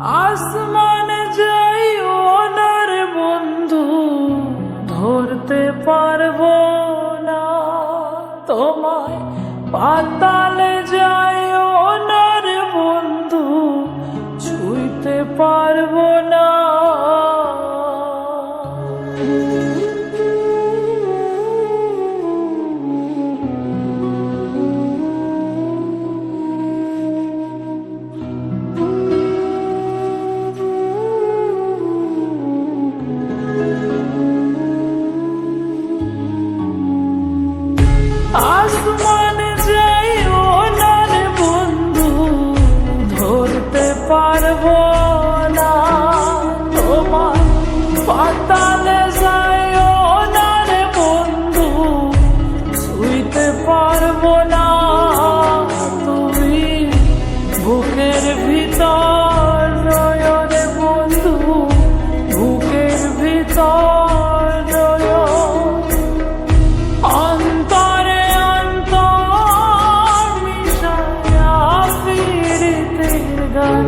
আসমানে যাইও না রে বন্ধু, ধরতে পারবো না তোমায়। পাতালে যাইও না রে বন্ধু, ছুঁইতে পারবো না। আসমানে যাইও না রে বন্ধু, ধরতে পারবো না তোমায়। পাতালে যাইও না রে বন্ধু, ছুঁইতে পারবো না। তুমি বুকের ভিতর রয়ো রে বন্ধু, বুকের ভিতর রয়ো। অন্তরে অন্তর মিশায়া ফিরিতের গান